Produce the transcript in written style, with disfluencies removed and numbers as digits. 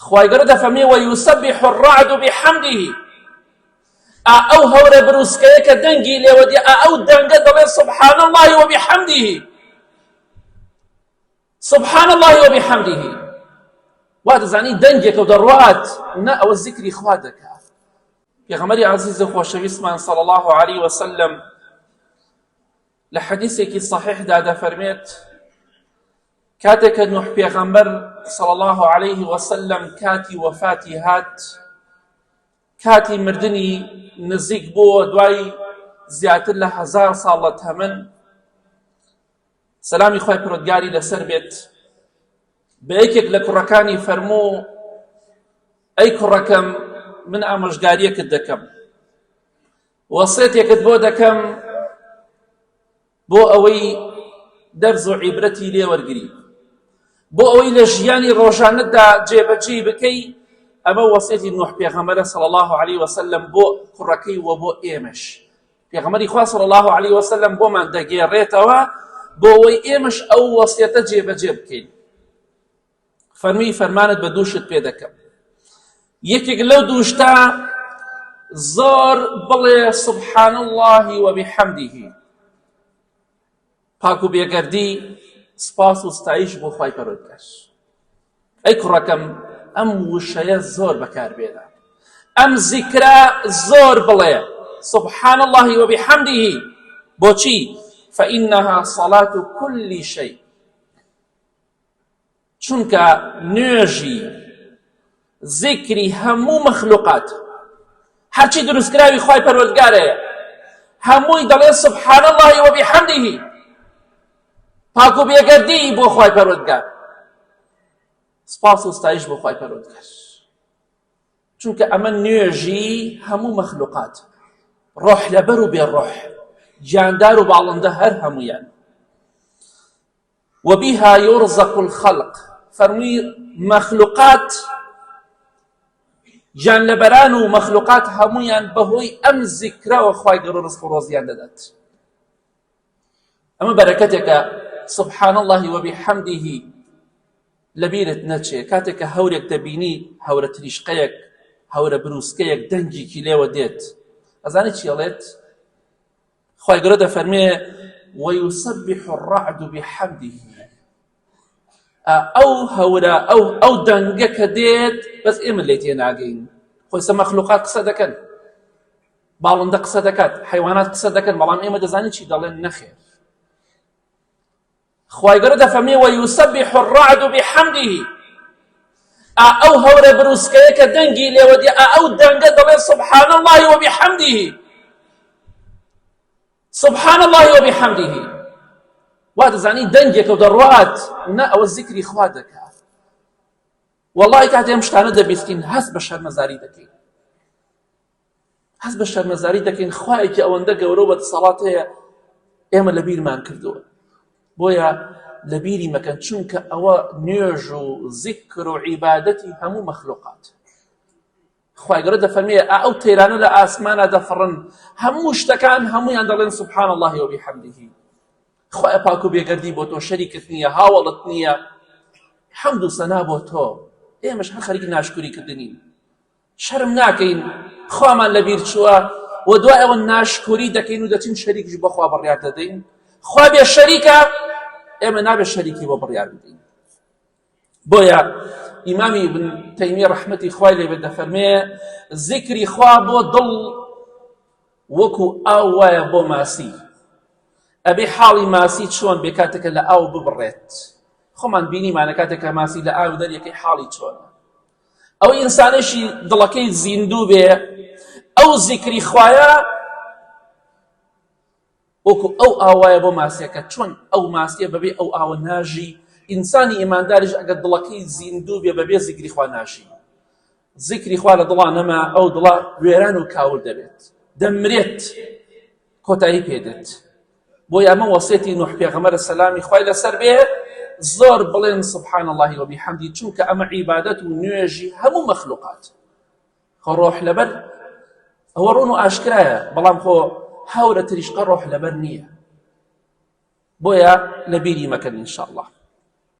خوای گەورە دەفەرمێ وەیوسەبیح الرعد بحەمده ئەو هەورە بروسکەیە کە دەنگی لێوە دێ ئەو دەنگە دەڵێ سبحان الله وبحەمده سبحان الله وبحەمده وا دەزانی دەنگێکە و دەڕوات نا ئەوە زیکری خوا دەکات. پێغەمبەری عەزیز و خۆشەویستمان صلی الله عليه وسلم لە حەدیثێکی صحیحدا دەفەرمێت کاتێک کە نوح پێغەمبەر صلی الله عليه وسلم کاتی وەفاتی هات، کاتی مردنی نزیک بووە دوای زیاتر لە 1000 ساڵ لە تەمەن، سەلامی خوای پەروەردگاری لەسەر بێت، بە یەکێک لە کوڕەکانی فەرموو ئەی کوڕەکەم من ئامۆژگاریەکت دەکەم، وەسیەتێکت بۆ دەکەم بۆ ئەوەی دەرز و عیبرەتی لێ وەرگری، بۆ ئەوەی لە ژیانی ڕۆژانەتدا جێبەجێ بکەی. ئەمە وەسیەتی نوح پێغەمبەرە صلی الله عليه وسلم بۆ کوڕەکەی و بۆ ئێمەش. پێغەمبەری خوا صلی الله عليه وسلم بۆمان دەگێڕێتەوە بۆ ئەوەی ئێمەش ئەو وەسیەتە جێبەجێ بکەین. فەرمی فەرمانت بە دووشت پێ دەکەم، یەکێک لەو دووشتا زۆر بڵێ سبحان الله وبحەمده، پاک و بێگەردی سپاس و ستایش بۆ خوای پەروەردگار. ئەی کوڕەکەم ئەم وشەیە زۆر بەکاربێنە، ئەم زیکرە زۆر بڵێ سبحان الله وبحەمده. بۆچی؟ فإنها صلاة كل شيء، چونکە نوێژی زیکری هەموو مەخلوقات، هەرچی دروستکراوی خوای پەروەردگارەیە هەمووی دەڵێ سبحان الله وبحەمده، پاک و بێگەردی بۆ خوای پەروەردگار، سپاس و ستایش بۆ خوای پەروەردگار. چونکە ئەمە نوێژی هەموو مەخلوقات، ڕۆح لەبەر و بێڕۆح، جاندار و باڵندە هەر هەمویان. وبها يرزق الخلق، فەرمووی مەخلوقات جانلەبەران و مەخلوقات هەمویان بەهۆی ئەم زیکرەوە خوای گەورە ڕزق و ڕۆزیان دەدات. ئەمە بەرەکەتێکە سبحان الله وبحەمده لەبیرت نەچێ. کاتێک کە هەورێک دەبینی، هەورە تریشقەیەک، هەورە بروسکەیەک دەنگێکی لێوە دێت، ئەزانی چی ئەڵێت؟ خوای گەورە دەفەرمێ وەیوسەبیح الرعد بحەمده، ئەو هەورە ئەو دەنگە کە دێت بەس ئێمە لێ تێناگەین. خۆی مەخلوقات قسە دەکەن، باڵندە قسە دەکات، حیوانات قسە دەکەن، بەڵام ئێمە دەزانین چی دەڵێن؟ نەخێر. خوای گەورە دەفەرمێ وەیوسەبیح الرعد بحەمده، ئەو هەورە بروسکەیە کە دەنگی لێوە دێ ئەو دەنگە دەڵێ سبحان الله وبحەمده سبحان الله وبحەمده. وا دەزانی دەنگێکە و دەڕوات نا ئەوە زیکری خوا دەکات. وەڵڵی کاتێ ئەم شتانە دەبیستین هەست بە شەرمەزاری دەکەین، هەست بە شەرمەزاری دەکەین. خوایەکی ئەوەندە گەورە و بەدەسەڵات هەیە ئێمە لە بیرمان کردووە، بۆیە لە بیری مەکەن، چونکە ئەوە نوێژ و زیکر و عیبادەتی هەموو مەخلوقات. خوای گەورە دەفەرمێ ئەو تەیرانە لە ئاسمانە دەفڕن، هەموو شتەکان هەمویان دەڵێن سبحان الله وبحەمده. خوایە پاک و بێگەردی بۆ تۆ، شەریکت نییە، هاوڵت نییە، حەمد و سەنا بۆ تۆ. ئێمەش هەر خەریکی ناشکری کردنین، شەرم ناکەین خوامان لەبیر چووە و دوای ئەوە ناشکری دەکەین و دەچین شەریکیش بۆ خوا بڕیار دەدەین. خوا بێ شەریکە، ئێمە نابێ شەریکی بۆ بڕیار بدەین. بۆیە ئیمامی ابن تەیمیە ڕەحمەتی خوای لێ بێت دەفەرمێ زیکری خوا بۆ دڵ وەکو ئاو وایە بۆ ماسی، ئەبێ حاڵی ماسی چۆن بێ کاتێکە لە ئاو ببڕێت. خۆمان بینیمانە کاتێکە ماسی لە ئاو دەریەکەی حاڵی چۆنە. ئەو ئینسانێکی دڵەکەی زیندوو بێ، ئەو زیکری خوایە وەکو ئەو ئاوایە بۆ ماسیەکە، چۆن ئەو ماسیە بەبێ ئەو ئاوە ناژی. ئینسانی ئیمانداریش ئەگەر دڵەکەی زیندوو بێ بەبێ زیکری خوا ناژی. زیکری خوا لە دڵا نەما ئەو دڵە وێران و کاول دەبێت، دەمرێت، کۆتایی پێدێت. بۆیە ئەمە وەسیەتی نوح پێغەمبەرە سەلامی خوای لەسەر بێ زۆر بڵێن سبحان الله وبحەمده، چونکە ئەمە عیبادەت و نوێژی هەموو مەخلوقات. خۆ ڕۆح لەبەر ئەوە ڕوون و ئاشکرایە، بەڵام خۆ هەورە تریشقە ڕۆح لەبەر نییە. بۆیە لە بیری مەکەن ئینشاءالله.